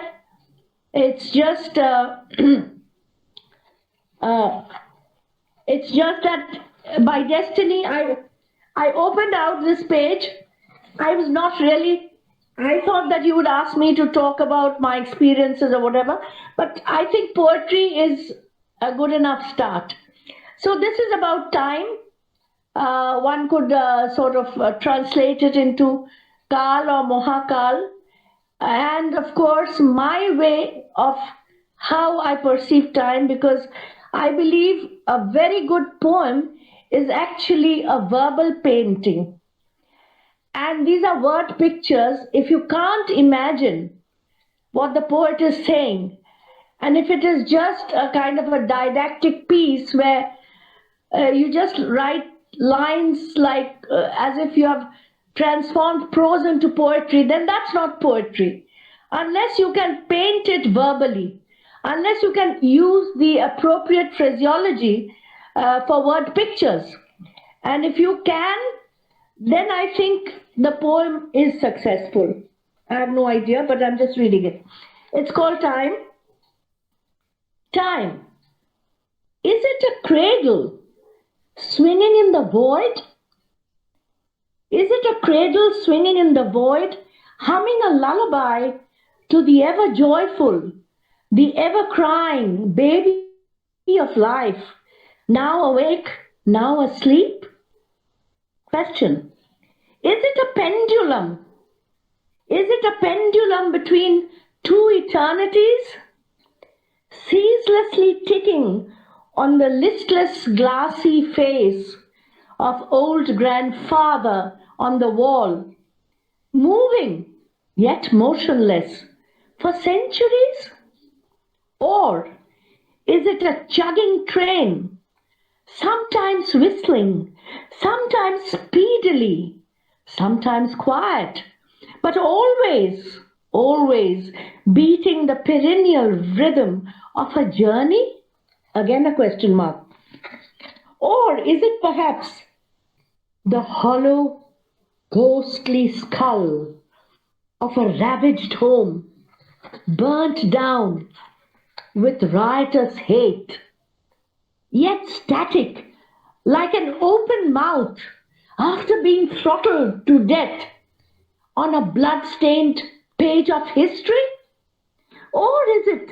It's just, it's just that by destiny, I opened out this page. I was not really, I thought that you would ask me to talk about my experiences or whatever, but I think poetry is a good enough start. So this is about time. One could sort of translate it into Kal or Mohakal. And of course, my way of how I perceive time, because I believe a very good poem is actually a verbal painting. And these are word pictures. If you can't imagine what the poet is saying, and if it is just a kind of a didactic piece where you just write lines like as if you have transformed prose into poetry, then that's not poetry. Unless you can paint it verbally, unless you can use the appropriate phraseology for word pictures. And if you can, then I think the poem is successful. I have no idea, but I'm just reading it. It's called Time. Time. Is it a cradle swinging in the void? Is it a cradle swinging in the void, humming a lullaby to the ever joyful, the ever crying baby of life, now awake, now asleep? Question. Is it a pendulum? Is it a pendulum between two eternities? Ceaselessly ticking on the listless glassy face of old grandfather on the wall, moving yet motionless for centuries? Or is it a chugging train, sometimes whistling, sometimes speedily, sometimes quiet, but always, always beating the perennial rhythm of a journey? Again a question mark. Or is it perhaps the hollow, ghostly skull of a ravaged home, burnt down with riotous hate, yet static like an open mouth after being throttled to death on a blood-stained page of history? Or is it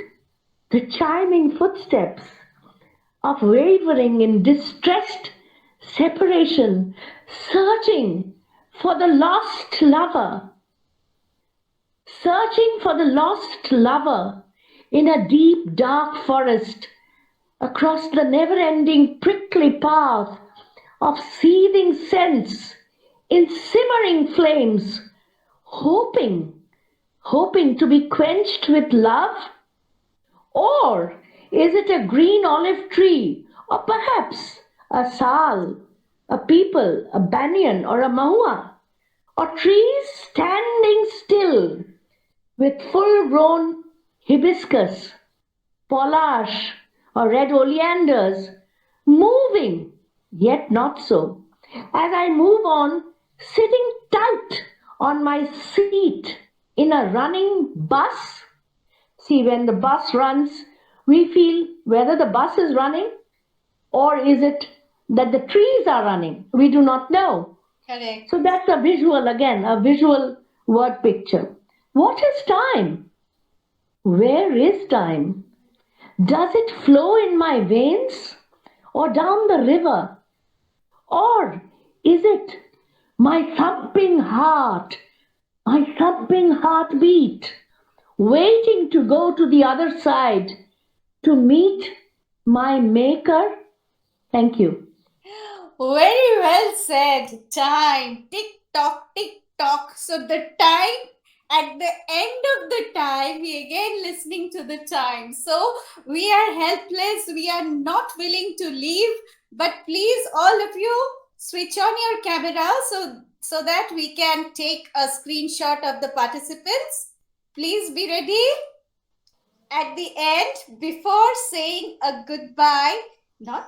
the chiming footsteps of wavering in distressed separation, searching for the lost lover, searching for the lost lover in a deep, dark forest across the never-ending prickly path of seething scents in simmering flames, hoping to be quenched with love? Or is it a green olive tree, or perhaps a sal, a peepal, a banyan, or a mahua, or trees standing still with full-grown hibiscus, polash, or red oleanders, moving, yet not so, as I move on, sitting tight on my seat in a running bus? See, when the bus runs, we feel whether the bus is running or is it that the trees are running. We do not know. Correct. So that's a visual, again, a visual word picture. What is time? Where is time? Does it flow in my veins or down the river? Or is it my thumping heartbeat, waiting to go to the other side to meet my maker? Thank you. Very well said. Time. Tick tock, tick tock. So the time, at the end of the time, we again listening to the time. So we are helpless. We are not willing to leave. But please, all of you, switch on your camera so that we can take a screenshot of the participants. Please be ready. At the end, before saying a goodbye, not